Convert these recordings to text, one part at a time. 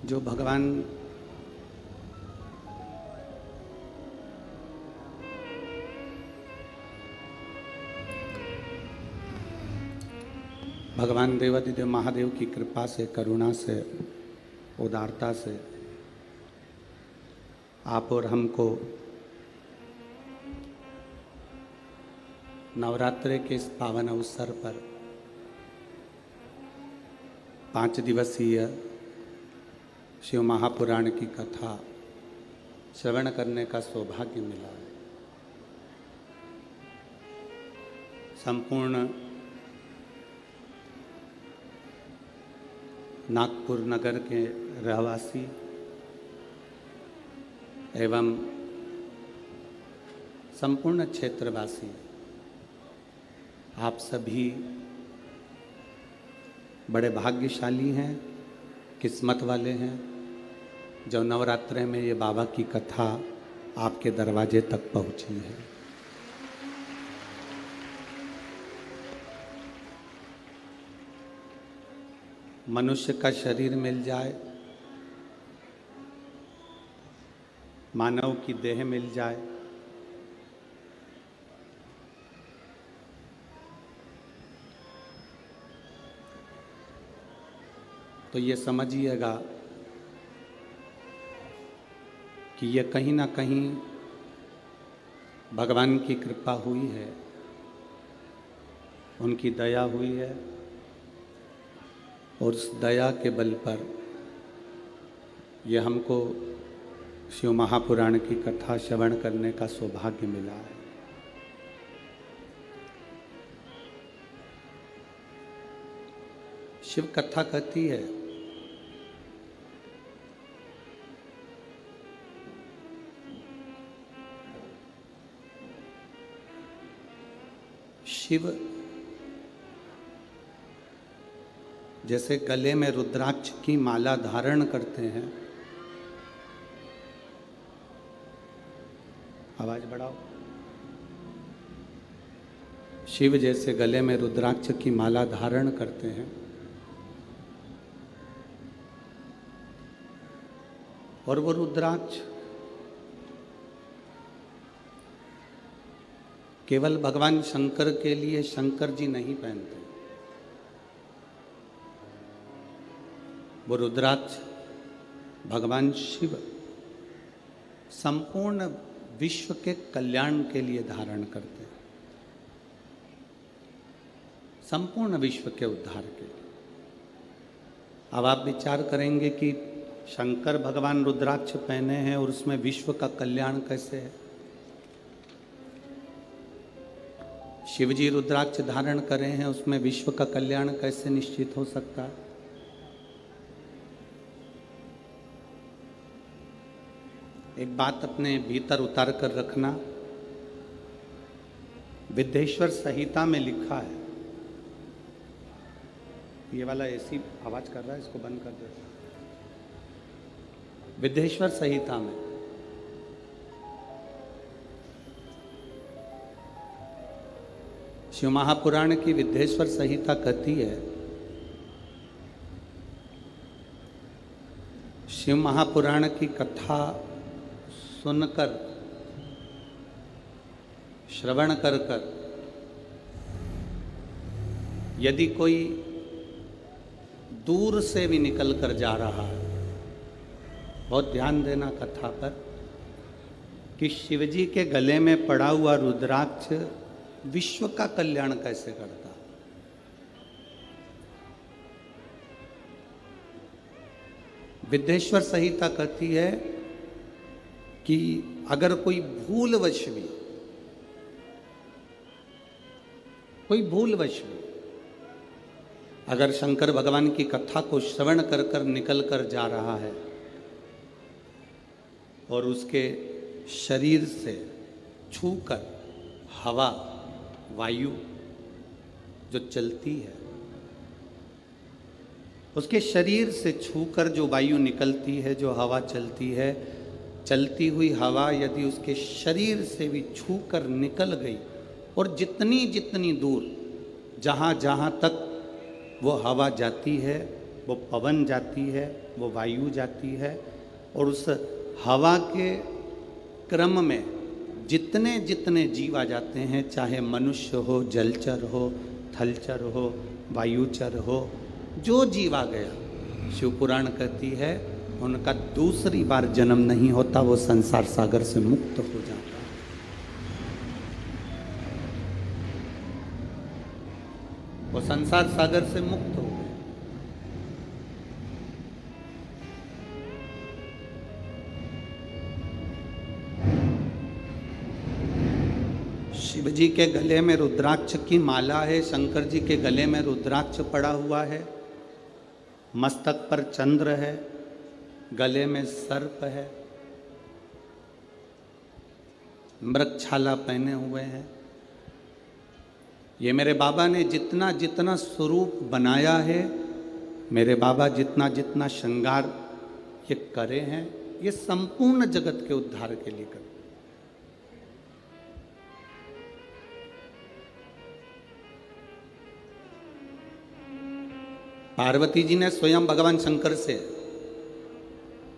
जो भगवान देवादिदेव महादेव की कृपा से, करुणा से, उदारता से आप और हमको नवरात्रि के इस पावन अवसर पर 5 दिवसीय शिव महापुराण की कथा श्रवण करने का सौभाग्य मिला है। संपूर्ण नागपुर नगर के रहवासी एवं संपूर्ण क्षेत्रवासी आप सभी बड़े भाग्यशाली हैं, किस्मत वाले हैं जो नवरात्रे में ये बाबा की कथा आपके दरवाजे तक पहुंची है। मनुष्य का शरीर मिल जाए, मानव की देह मिल जाए, तो ये समझिएगा कि ये कहीं ना कहीं भगवान की कृपा हुई है, उनकी दया हुई है और उस दया के बल पर ये हमको शिव महापुराण की कथा श्रवण करने का सौभाग्य मिला है। शिव कथा कहती है शिव जैसे गले में रुद्राक्ष की माला धारण करते हैं, आवाज बढ़ाओ। शिव जैसे गले में रुद्राक्ष की माला धारण करते हैं और वो रुद्राक्ष केवल भगवान शंकर के लिए शंकर जी नहीं पहनते, वो रुद्राक्ष भगवान शिव संपूर्ण विश्व के कल्याण के लिए धारण करते हैं, संपूर्ण विश्व के उद्धार के लिए। अब आप विचार करेंगे कि शंकर भगवान रुद्राक्ष पहने हैं और उसमें विश्व का कल्याण कैसे है। शिव जी रुद्राक्ष धारण करे हैं, उसमें विश्व का कल्याण कैसे निश्चित हो सकता है। एक बात अपने भीतर उतार कर रखना, विद्येश्वर संहिता में लिखा है, ये वाला ऐसी आवाज कर रहा है, इसको बंद कर दो। विद्येश्वर संहिता में शिव महापुराण की विद्येश्वर संहिता कहती है, शिव महापुराण की कथा सुनकर, श्रवण कर कर यदि कोई दूर से भी निकल कर जा रहा है, बहुत ध्यान देना कथा पर, कि शिवजी के गले में पड़ा हुआ रुद्राक्ष विश्व का कल्याण कैसे करता। विद्येश्वर संहिता कहती है कि अगर कोई भूलवश भी अगर शंकर भगवान की कथा को श्रवण कर कर निकल कर जा रहा है और उसके शरीर से छूकर हवा, वायु जो चलती है, उसके शरीर से छूकर जो वायु निकलती है, जो हवा चलती है, चलती हुई हवा यदि उसके शरीर से भी छूकर निकल गई और जितनी जितनी दूर जहाँ जहाँ तक वो हवा जाती है वो पवन जाती है, वो वायु जाती है, और उस हवा के क्रम में जितने जितने जीव आ जाते हैं, चाहे मनुष्य हो, जलचर हो, थलचर हो, वायुचर हो, जो जीव आ गया, शिव पुराण कहती है उनका दूसरी बार जन्म नहीं होता, वो संसार सागर से मुक्त हो जाता है। वो संसार सागर से मुक्त हो गए। शिव जी के गले में रुद्राक्ष की माला है, शंकर जी के गले में रुद्राक्ष पड़ा हुआ है, मस्तक पर चंद्र है, गले में सर्प है, मृगछाला पहने हुए हैं। ये मेरे बाबा ने जितना जितना स्वरूप बनाया है, मेरे बाबा जितना जितना श्रृंगार ये करे हैं, ये संपूर्ण जगत के उद्धार के लिए करे। पार्वती जी ने स्वयं भगवान शंकर से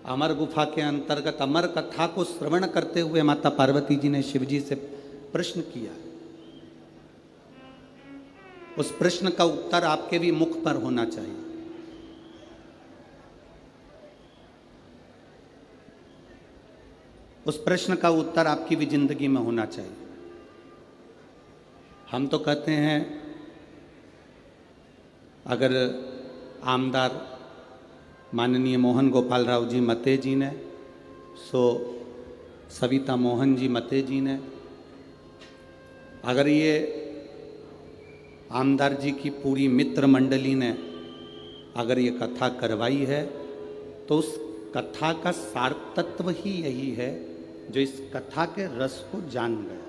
अमर गुफा के अंतर्गत अमर कथा को श्रवण करते हुए माता पार्वती जी ने शिव जी से प्रश्न किया। उस प्रश्न का उत्तर आपके भी मुख पर होना चाहिए। उस प्रश्न का उत्तर आपकी भी जिंदगी में होना चाहिए। हम तो कहते हैं अगर आमदार माननीय मोहन गोपाल राव जी मते जी ने, सो सविता मोहन जी मते जी ने, अगर ये आमदार जी की पूरी मित्र मंडली ने अगर ये कथा करवाई है, तो उस कथा का सार तत्व ही यही है जो इस कथा के रस को जान गया।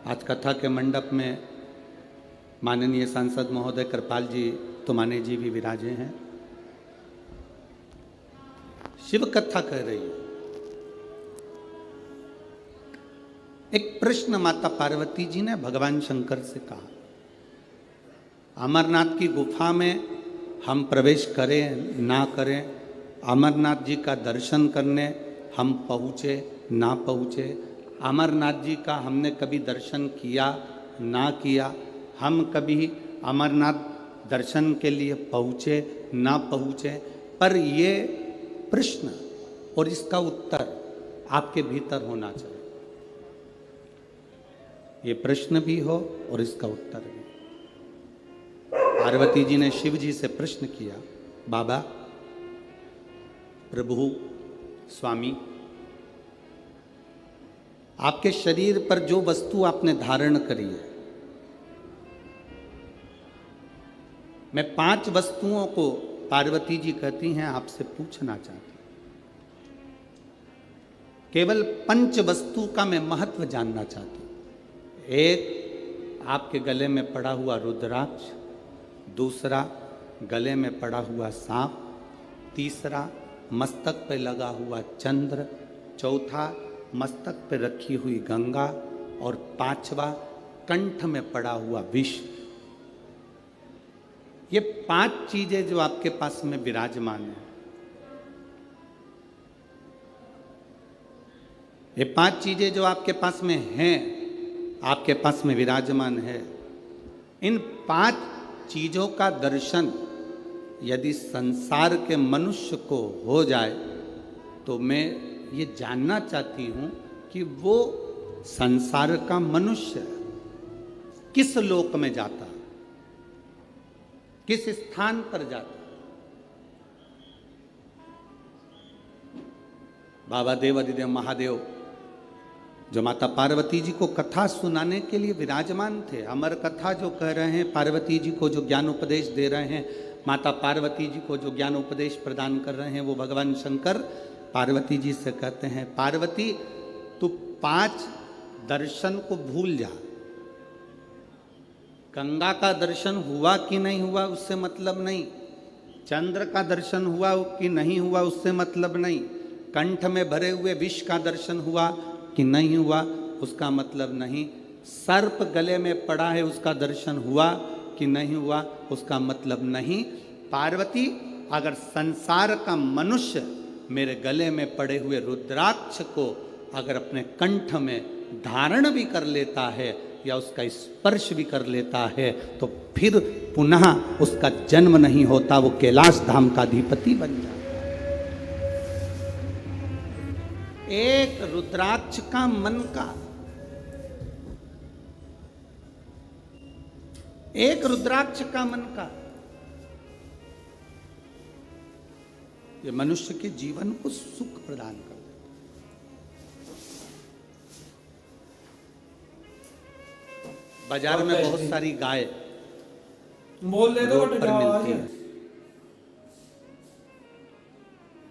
आज कथा के मंडप में माननीय सांसद महोदय कृपाल जी तुमाने जी भी विराजे हैं। शिव कथा कह रही है। एक प्रश्न माता पार्वती जी ने भगवान शंकर से कहा, अमरनाथ की गुफा में हम प्रवेश करें ना करें, अमरनाथ जी का दर्शन करने हम पहुँचे ना पहुँचे, अमरनाथ जी का हमने कभी दर्शन किया ना किया, हम कभी अमरनाथ दर्शन के लिए पहुँचे ना पहुँचे, पर ये प्रश्न और इसका उत्तर आपके भीतर होना चाहिए। ये प्रश्न भी हो और इसका उत्तर भी। पार्वती जी ने शिव जी से प्रश्न किया, बाबा, प्रभु, स्वामी, आपके शरीर पर जो वस्तु आपने धारण करी है, मैं 5 वस्तुओं को, पार्वती जी कहती हैं, आपसे पूछना चाहती हूं। केवल 5 वस्तु का मैं महत्व जानना चाहती हूं। एक, आपके गले में पड़ा हुआ रुद्राक्ष, दूसरा गले में पड़ा हुआ सांप, तीसरा मस्तक पे लगा हुआ चंद्र, चौथा मस्तक पे रखी हुई गंगा, और 5वां कंठ में पड़ा हुआ विष। ये 5 चीजें जो आपके पास में विराजमान है, ये 5 चीजें जो आपके पास में हैं, आपके पास में विराजमान है, इन 5 चीजों का दर्शन यदि संसार के मनुष्य को हो जाए, तो मैं ये जानना चाहती हूं कि वो संसार का मनुष्य किस लोक में जाता, किस स्थान पर जाता। बाबा देवादिदेव महादेव जो माता पार्वती जी को कथा सुनाने के लिए विराजमान थे, अमर कथा जो कह रहे हैं, पार्वती जी को जो ज्ञान उपदेश दे रहे हैं, माता पार्वती जी को जो ज्ञान उपदेश प्रदान कर रहे हैं, वो भगवान शंकर पार्वती जी से कहते हैं, पार्वती तू 5 दर्शन को भूल जा। गंगा का दर्शन हुआ कि नहीं हुआ उससे मतलब नहीं, चंद्र का दर्शन हुआ कि नहीं हुआ उससे मतलब नहीं, कंठ में भरे हुए विष का दर्शन हुआ कि नहीं हुआ उसका मतलब नहीं, सर्प गले में पड़ा है उसका दर्शन हुआ कि नहीं हुआ उसका मतलब नहीं। पार्वती, अगर संसार का मनुष्य मेरे गले में पड़े हुए रुद्राक्ष को अगर अपने कंठ में धारण भी कर लेता है या उसका स्पर्श भी कर लेता है तो फिर पुनः उसका जन्म नहीं होता, वो कैलाश धाम का अधिपति बन जाता। एक रुद्राक्ष का मन का, एक रुद्राक्ष का मन का, ये मनुष्य के जीवन को सुख प्रदान कर देता। बाजार में बहुत सारी गाय रोड पर मिलती है।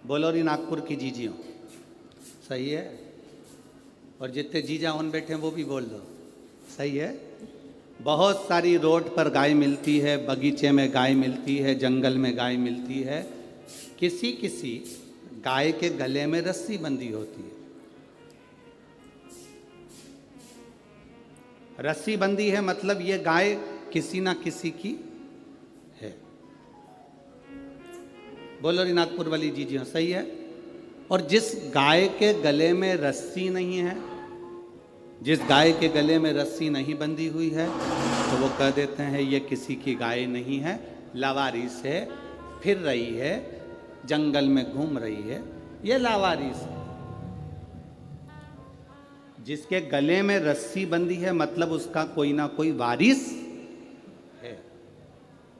बोलो री नागपुर की जीजियों, सही है। और जितने जीजा उन बैठे हैं वो भी बोल दो, सही है। बहुत सारी रोड पर गाय मिलती है, बगीचे में गाय मिलती है, जंगल में गाय मिलती है। किसी किसी गाय के गले में रस्सी बंधी होती है। रस्सी बंधी है मतलब ये गाय किसी ना किसी की है। बोलो री नागपुर वाली जी हाँ, सही है। और जिस गाय के गले में रस्सी नहीं है, जिस गाय के गले में रस्सी नहीं बंधी हुई है, तो वो कह देते हैं ये किसी की गाय नहीं है, लावारिस है, फिर रही है, जंगल में घूम रही है, ये लावारिस है। जिसके गले में रस्सी बंधी है मतलब उसका कोई ना कोई वारिस है।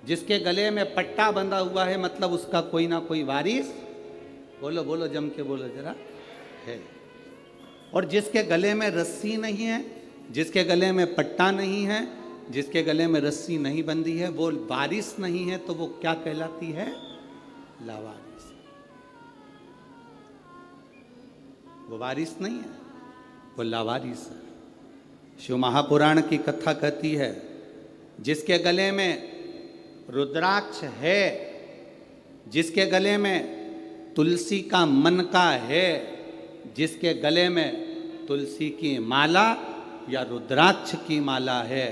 जिसके गले में पट्टा बंधा हुआ है मतलब उसका कोई ना कोई वारिस, बोलो बोलो जम के बोलो जरा, है। और जिसके गले में रस्सी नहीं है, जिसके गले में पट्टा नहीं है, जिसके गले में रस्सी नहीं बंधी है, वो वारिस नहीं है, तो वो क्या कहलाती है? लावारिस। वो वारिस नहीं है, वो लावारिस है। शिव महापुराण की कथा कहती है, जिसके गले में रुद्राक्ष है, जिसके गले में तुलसी का मन का है, जिसके गले में तुलसी की माला या रुद्राक्ष की माला है,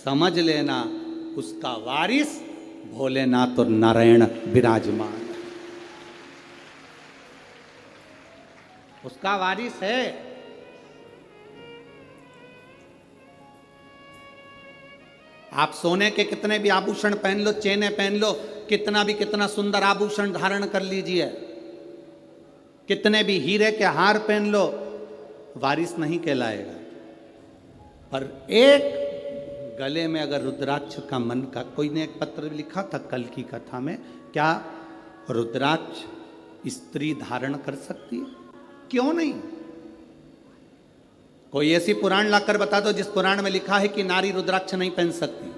समझ लेना उसका वारिस भोलेनाथ और नारायण विराजमान, उसका वारिस है। आप सोने के कितने भी आभूषण पहन लो, चेने पहन लो, कितना सुंदर आभूषण धारण कर लीजिए, कितने भी हीरे के हार पहन लो, वारिस नहीं कहलाएगा। पर एक गले में अगर रुद्राक्ष का मन का, कोई ने एक पत्र लिखा था कल की कथा में, क्या रुद्राक्ष स्त्री धारण कर सकती है? क्यों नहीं? कोई ऐसी पुराण लाकर बता दो जिस पुराण में लिखा है कि नारी रुद्राक्ष नहीं पहन सकती।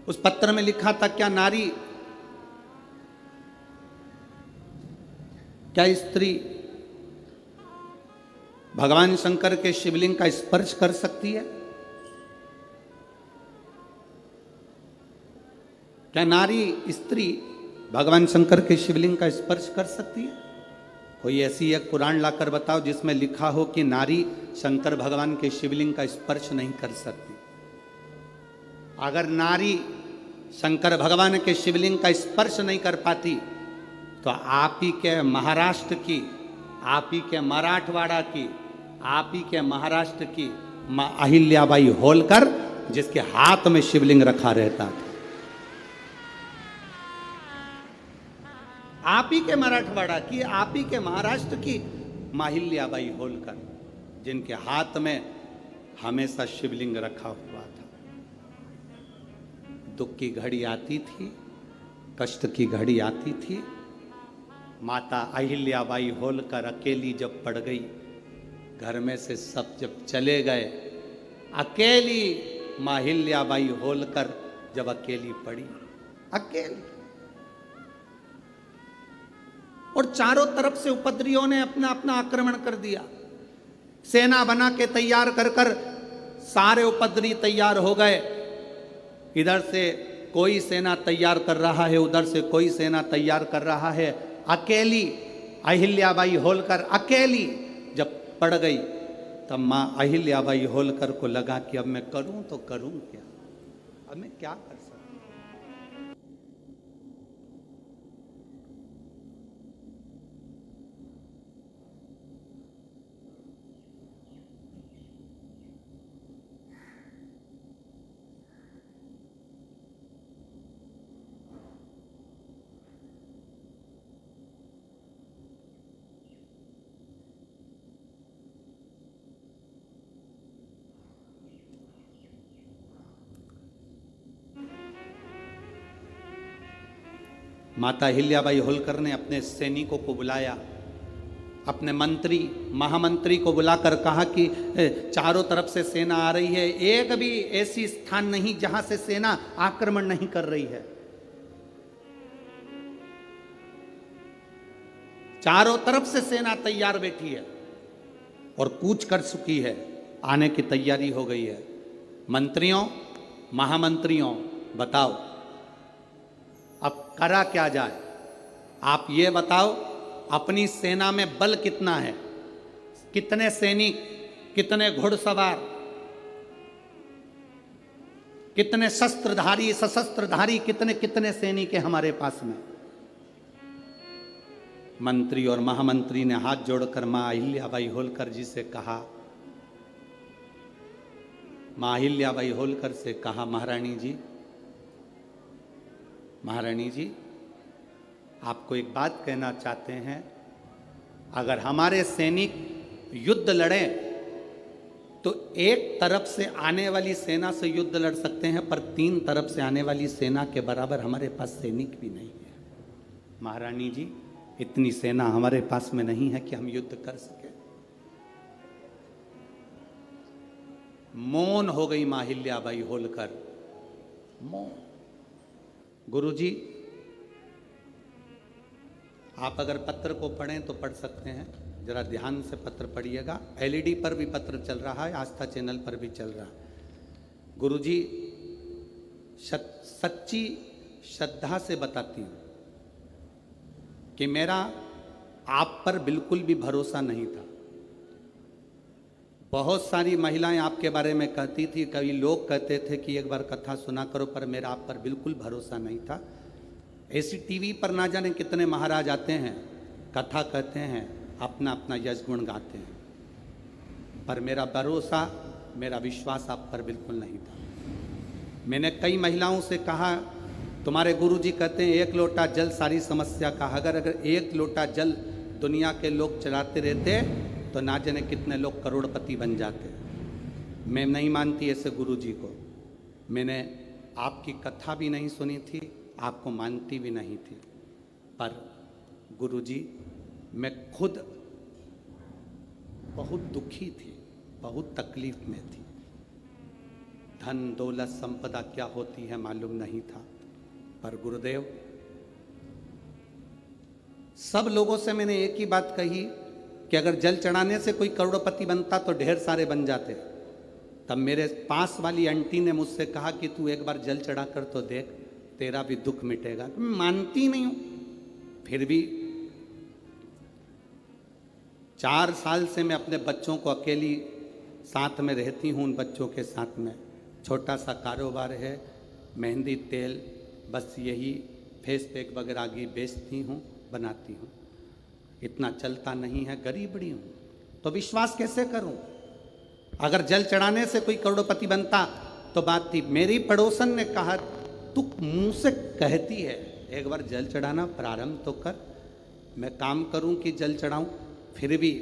उस पत्र में लिखा था क्या नारी, क्या स्त्री भगवान शंकर के शिवलिंग का स्पर्श कर सकती है? क्या नारी स्त्री भगवान शंकर के शिवलिंग का स्पर्श कर सकती है? कोई ऐसी एक पुराण लाकर बताओ जिसमें लिखा हो कि नारी शंकर भगवान के शिवलिंग का स्पर्श नहीं कर सकती। अगर नारी शंकर भगवान के शिवलिंग का स्पर्श नहीं कर पाती तो आप ही के महाराष्ट्र की, आप ही के मराठवाड़ा की, आप ही के महाराष्ट्र की मां अहिल्याबाई होलकर, जिसके हाथ में शिवलिंग रखा रहता था, आप ही के मराठवाड़ा की, आप ही के महाराष्ट्र की मां अहिल्याबाई होलकर, जिनके हाथ में हमेशा शिवलिंग रखा हुआ था। दुख की घड़ी आती थी, कष्ट की घड़ी आती थी, माता अहिल्याबाई होलकर अकेली जब पड़ गई, घर में से सब जब चले गए, अकेली मां अहिल्याबाई होलकर जब अकेली पड़ी, अकेली, और चारों तरफ से उपद्रवियों ने अपना अपना आक्रमण कर दिया। सेना बना के तैयार कर कर सारे उपद्रवी तैयार हो गए। इधर से कोई सेना तैयार कर रहा है, उधर से कोई सेना तैयार कर रहा है। अकेली अहिल्याबाई होलकर अकेली जब पड़ गई, तब माँ अहिल्याबाई होलकर को लगा कि अब मैं करूं तो करूं क्या, अब मैं क्या कर सकता। माता अहिल्याबाई होलकर ने अपने सैनिकों को बुलाया, अपने मंत्री महामंत्री को बुलाकर कहा कि चारों तरफ से सेना आ रही है, एक भी ऐसी स्थान नहीं जहां से सेना आक्रमण नहीं कर रही है। चारों तरफ से सेना तैयार बैठी है और कूच कर चुकी है, आने की तैयारी हो गई है। मंत्रियों महामंत्रियों बताओ अब करा क्या जाए, आप ये बताओ अपनी सेना में बल कितना है, कितने सैनिक, कितने घुड़सवार, कितने शस्त्रधारी सशस्त्रधारी, कितने कितने सैनिक है हमारे पास में। मंत्री और महामंत्री ने हाथ जोड़कर मां अहिल्याबाई होलकर जी से कहा, मां अहिल्याबाई होलकर से कहा, महारानी जी, महारानी जी आपको एक बात कहना चाहते हैं, अगर हमारे सैनिक युद्ध लड़ें तो एक तरफ से आने वाली सेना से युद्ध लड़ सकते हैं, पर 3 तरफ से आने वाली सेना के बराबर हमारे पास सैनिक भी नहीं है। महारानी जी इतनी सेना हमारे पास में नहीं है कि हम युद्ध कर सके। मौन हो गई मां अहिल्याबाई होलकर, मौन। गुरुजी आप अगर पत्र को पढ़ें तो पढ़ सकते हैं, जरा ध्यान से पत्र पढ़िएगा। एलईडी पर भी पत्र चल रहा है, आस्था चैनल पर भी चल रहा है। गुरुजी सच्ची श्रद्धा से बताती हूँ कि मेरा आप पर बिल्कुल भी भरोसा नहीं था। बहुत सारी महिलाएं आपके बारे में कहती थी, कई लोग कहते थे कि एक बार कथा सुना करो, पर मेरा आप पर बिल्कुल भरोसा नहीं था। ऐसी टीवी पर ना जाने कितने महाराज आते हैं, कथा कहते हैं, अपना अपना यश गुण गाते हैं, पर मेरा भरोसा मेरा विश्वास आप पर बिल्कुल नहीं था। मैंने कई महिलाओं से कहा, तुम्हारे गुरुजी कहते हैं 1 लोटा जल सारी समस्या का, अगर 1 लोटा जल दुनिया के लोग चढ़ाते रहते तो ना जाने कितने लोग करोड़पति बन जाते। मैं नहीं मानती ऐसे गुरुजी को, मैंने आपकी कथा भी नहीं सुनी थी, आपको मानती भी नहीं थी, पर गुरुजी मैं खुद बहुत दुखी थी, बहुत तकलीफ में थी। धन दौलत संपदा क्या होती है मालूम नहीं था, पर गुरुदेव सब लोगों से मैंने एक ही बात कही कि अगर जल चढ़ाने से कोई करोड़पति बनता तो ढेर सारे बन जाते। तब मेरे पास वाली आंटी ने मुझसे कहा कि तू एक बार जल चढ़ा कर तो देख, तेरा भी दुख मिटेगा। मैं मानती नहीं हूं, फिर भी 4 साल से मैं अपने बच्चों को अकेली साथ में रहती हूं, उन बच्चों के साथ में छोटा सा कारोबार है, मेहंदी तेल, बस यही फेस पैक वगैरह की बेचती हूँ, बनाती हूँ। इतना चलता नहीं है, गरीबड़ी हूँ, तो विश्वास कैसे करूँ। अगर जल चढ़ाने से कोई करोड़पति बनता तो बात थी। मेरी पड़ोसन ने कहा, तू मुंह से कहती है, एक बार जल चढ़ाना प्रारंभ तो कर, मैं काम करूं कि जल चढ़ाऊं। फिर भी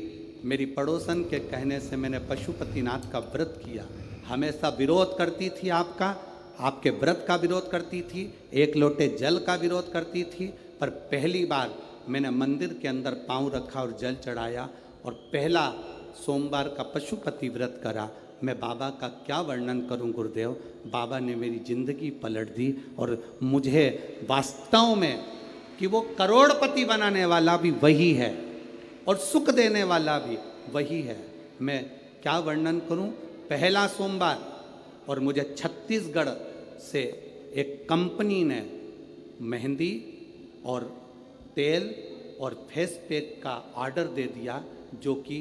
मेरी पड़ोसन के कहने से मैंने पशुपतिनाथ का व्रत किया। हमेशा विरोध करती थी आपका, आपके व्रत का विरोध करती थी, 1 लोटे जल का विरोध करती थी, पर पहली बार मैंने मंदिर के अंदर पांव रखा और जल चढ़ाया और पहला सोमवार का पशुपति व्रत करा। मैं बाबा का क्या वर्णन करूं गुरुदेव, बाबा ने मेरी जिंदगी पलट दी और मुझे वास्तव में कि वो करोड़पति बनाने वाला भी वही है और सुख देने वाला भी वही है। मैं क्या वर्णन करूं। पहला सोमवार और मुझे छत्तीसगढ़ से एक कंपनी ने मेहंदी और तेल और फेस पैक का ऑर्डर दे दिया, जो कि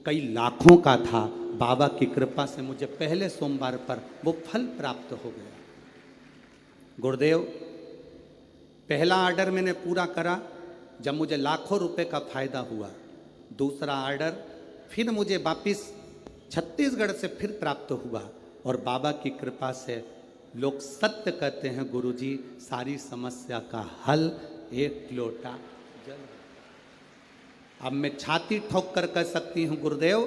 कई लाखों का था। बाबा की कृपा से मुझे पहले सोमवार पर वो फल प्राप्त हो गया। गुरुदेव, पहला ऑर्डर मैंने पूरा करा जब मुझे लाखों रुपए का फायदा हुआ। दूसरा ऑर्डर फिर मुझे वापिस छत्तीसगढ़ से फिर प्राप्त हुआ, और बाबा की कृपा से लोग सत्य कहते हैं गुरुजी, सारी समस्या का हल एक लोटा जल। अब मैं छाती ठोक कर कह सकती हूँ गुरुदेव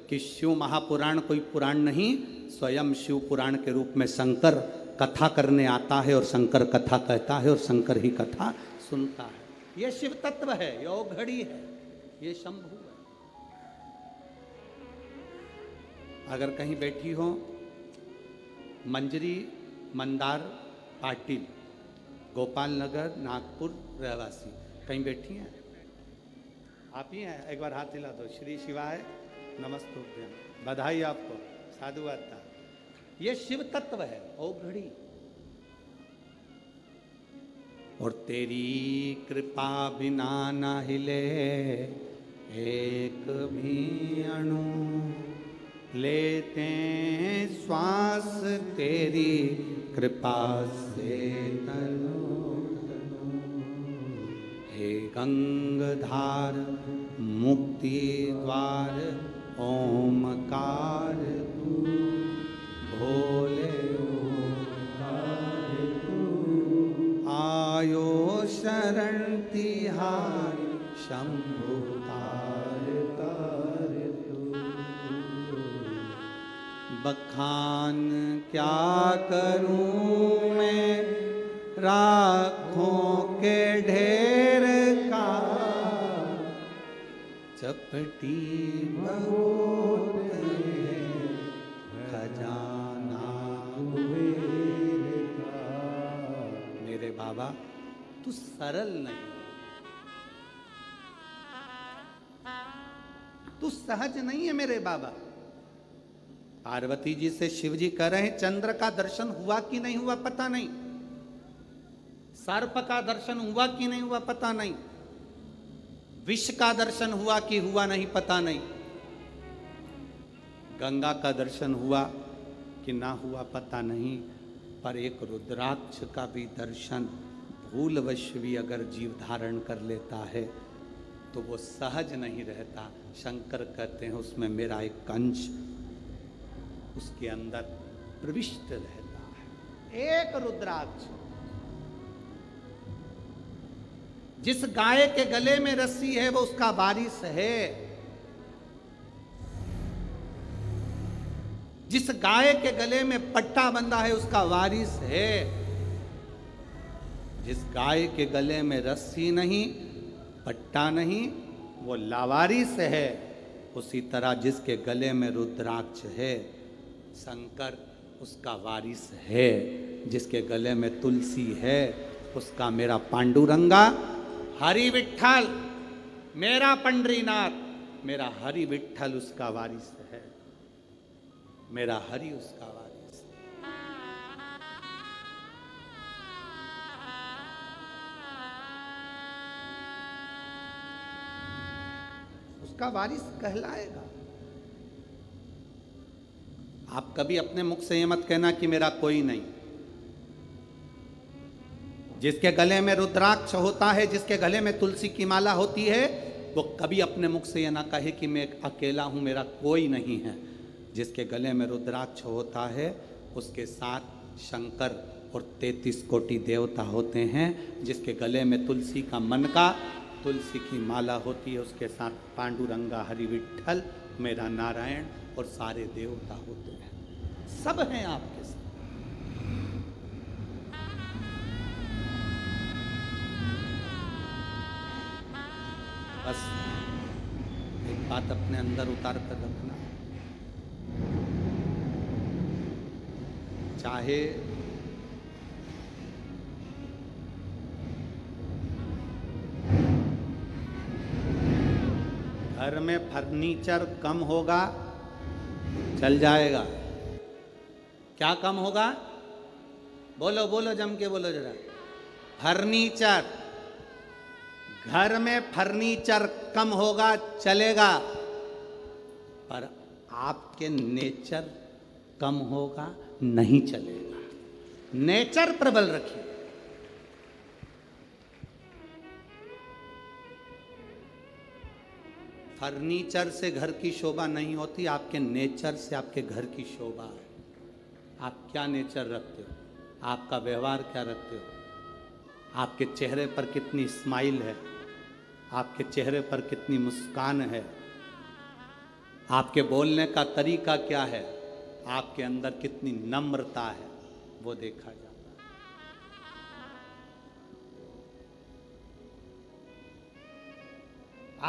कि शिव महापुराण कोई पुराण नहीं, स्वयं शिव पुराण के रूप में शंकर कथा करने आता है, और शंकर कथा कहता है, और शंकर ही कथा सुनता है। ये शिव तत्व है, ये औघड़ी है, ये शंभु है। अगर कहीं बैठी हो मंजरी मंदार पाटिल, गोपाल नगर, नागपुर रहवासी, कहीं बैठी हैं? आप ही हैं? एक बार हाथ हिला दो। श्री शिवाय नमस्तुभ्यम, बधाई आपको, साधुवाद। ये शिव तत्व है, औघड़ी। और तेरी कृपा बिना न हिले एक भी अणु, लेते श्वास तेरी कृपा से तनु। हे गंगाधार मुक्ति द्वार ओमकार तू, भोले ओमकार तू। आयो शरण तिहारी शंभु तार तार तू। बखान क्या करूं मैं राखों के ढेर का, चपटी बहुत खजाना कुबेर का। मेरे बाबा तू सरल नहीं, तू सहज नहीं है मेरे बाबा। पार्वती जी से शिव जी कह रहे हैं चंद्र का दर्शन हुआ कि नहीं हुआ पता नहीं, सर्प का दर्शन हुआ कि नहीं हुआ पता नहीं, विष का दर्शन हुआ कि हुआ नहीं पता नहीं, गंगा का दर्शन हुआ कि ना हुआ पता नहीं, पर एक रुद्राक्ष का भी दर्शन भूलवश भी अगर जीव धारण कर लेता है तो वो सहज नहीं रहता। शंकर कहते हैं उसमें मेरा एक अंश उसके अंदर प्रविष्ट रहता है। एक रुद्राक्ष, जिस गाय के गले में रस्सी है वो उसका वारिस है, जिस गाय के गले में पट्टा बंधा है उसका वारिस है। जिस गाय के गले में रस्सी नहीं, पट्टा नहीं, वो लावारिस है। उसी तरह जिसके गले में रुद्राक्ष है, शंकर उसका वारिस है। जिसके गले में तुलसी है उसका मेरा पांडुरंगा हरि विठ्ठल, मेरा पंडरीनाथ, मेरा हरि विठ्ठल उसका वारिस है, मेरा हरि उसका वारिस है। उसका वारिस कहलाएगा। आप कभी अपने मुख से ये मत कहना कि मेरा कोई नहीं। जिसके गले में रुद्राक्ष होता है, जिसके गले में तुलसी की माला होती है, वो कभी अपने मुख से ये ना कहे कि मैं अकेला हूं, मेरा कोई नहीं है। जिसके गले में रुद्राक्ष होता है उसके साथ शंकर और 33 कोटि देवता होते हैं। जिसके गले में तुलसी का मन का तुलसी की माला होती है उसके साथ पांडुरंगा हरि विठ्ठल, मेरा नारायण और सारे देवता होते हैं। सब हैं आपके साथ। बस एक बात अपने अंदर उतार कर रखना, चाहे घर में फर्नीचर कम होगा चल जाएगा। क्या कम होगा? बोलो बोलो जम के बोलो जरा। फर्नीचर, घर में फर्नीचर कम होगा चलेगा, पर आपके नेचर कम होगा नहीं चलेगा। नेचर प्रबल रखिए। फर्नीचर से घर की शोभा नहीं होती, आपके नेचर से आपके घर की शोभा है। आप क्या नेचर रखते हो, आपका व्यवहार क्या रखते हो, आपके चेहरे पर कितनी स्माइल है, आपके चेहरे पर कितनी मुस्कान है, आपके बोलने का तरीका क्या है, आपके अंदर कितनी नम्रता है, वो देखा जाता है।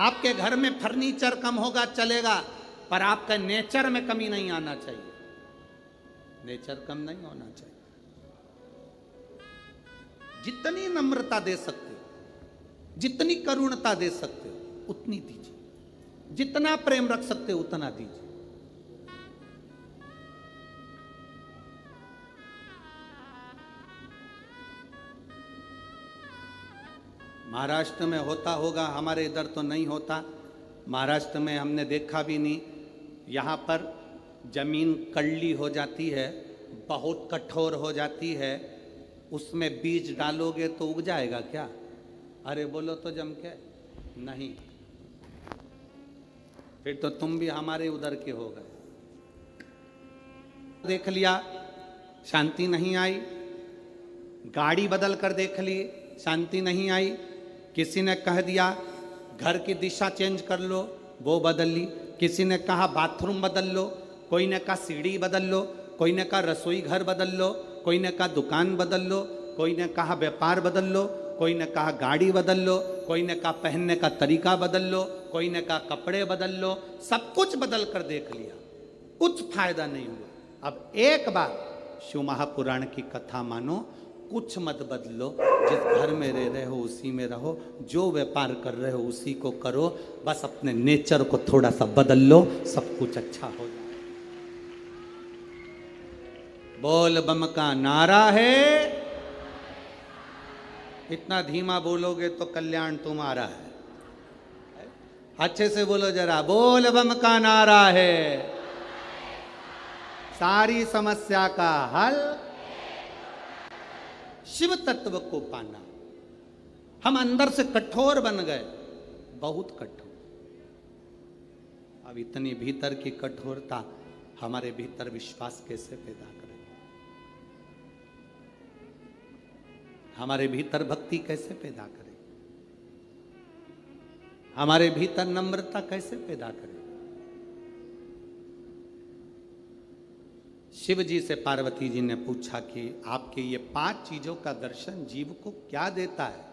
आपके घर में फर्नीचर कम होगा चलेगा, पर आपका नेचर में कमी नहीं आना चाहिए। नेचर कम नहीं होना चाहिए। जितनी नम्रता दे सकते हो, जितनी करुणता दे सकते हो उतनी दीजिए, जितना प्रेम रख सकते हो उतना दीजिए। महाराष्ट्र में होता होगा, हमारे इधर तो नहीं होता। महाराष्ट्र में हमने देखा भी नहीं। यहाँ पर जमीन कड़ली हो जाती है, बहुत कठोर हो जाती है, उसमें बीज डालोगे तो उग जाएगा क्या? अरे बोलो तो जम के नहीं। फिर तो तुम भी हमारे उधर के हो गए। देख लिया, शांति नहीं आई। गाड़ी बदल कर देख ली, शांति नहीं आई। किसी ने कह दिया घर की दिशा चेंज कर लो, वो बदल ली। किसी ने कहा बाथरूम बदल लो, कोई ने कहा सीढ़ी बदल लो, कोई ने कहा रसोई घर बदल लो, कोई ने कहा दुकान बदल लो, कोई ने कहा व्यापार बदल लो, कोई ने कहा गाड़ी बदल लो, कोई ने कहा पहनने का तरीका बदल लो, कोई ने कहा कपड़े बदल लो। सब कुछ बदल कर देख लिया, कुछ फायदा नहीं हुआ। अब एक बार शिव महापुराण की कथा मानो, कुछ मत बदलो। जिस घर में रह रहे हो उसी में रहो, जो व्यापार कर रहे हो उसी को करो। बस अपने नेचर को थोड़ा सा बदल लो, सब कुछ अच्छा हो जाए। बोल बम का नारा है। इतना धीमा बोलोगे तो कल्याण तुम्हारा है। अच्छे से बोलो जरा, बोल बम का नारा है। सारी समस्या का हल शिव तत्व को पाना। हम अंदर से कठोर बन गए, बहुत कठोर। अब इतनी भीतर की कठोरता हमारे भीतर विश्वास कैसे पैदा करें? हमारे भीतर भक्ति कैसे पैदा करें? हमारे भीतर नम्रता कैसे पैदा करें? शिव जी से पार्वती जी ने पूछा कि आपके ये 5 चीजों का दर्शन जीव को क्या देता है?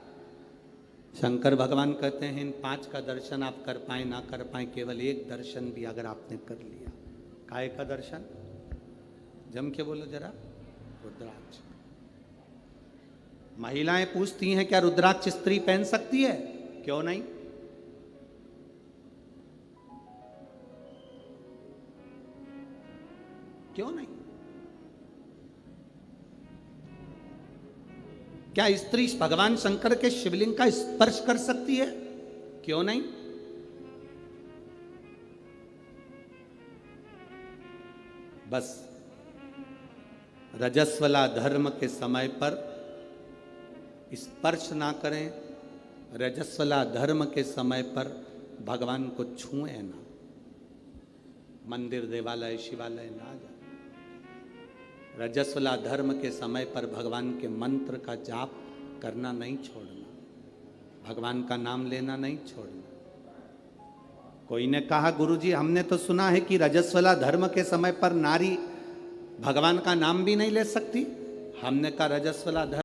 शंकर भगवान कहते हैं इन 5 का दर्शन आप कर पाए ना कर पाए, केवल एक दर्शन भी अगर आपने कर लिया। काय का दर्शन? जम के बोलो जरा। रुद्राक्ष। महिलाएं पूछती हैं क्या रुद्राक्ष स्त्री पहन सकती है? क्यों नहीं? क्यों नहीं? क्या स्त्री भगवान शंकर के शिवलिंग का स्पर्श कर सकती है? क्यों नहीं? बस रजस्वला धर्म के समय पर स्पर्श ना करें, रजस्वला धर्म के समय पर भगवान को छुए ना, मंदिर देवालय शिवालय ना जाए। रजस्वला धर्म के समय पर भगवान के मंत्र का जाप करना नहीं छोड़ना, भगवान का नाम लेना नहीं छोड़ना। कोई ने कहा गुरुजी हमने तो सुना है कि रजस्वला धर्म के समय पर नारी भगवान का नाम भी नहीं ले सकती। हमने कहा रजस्वला धर्म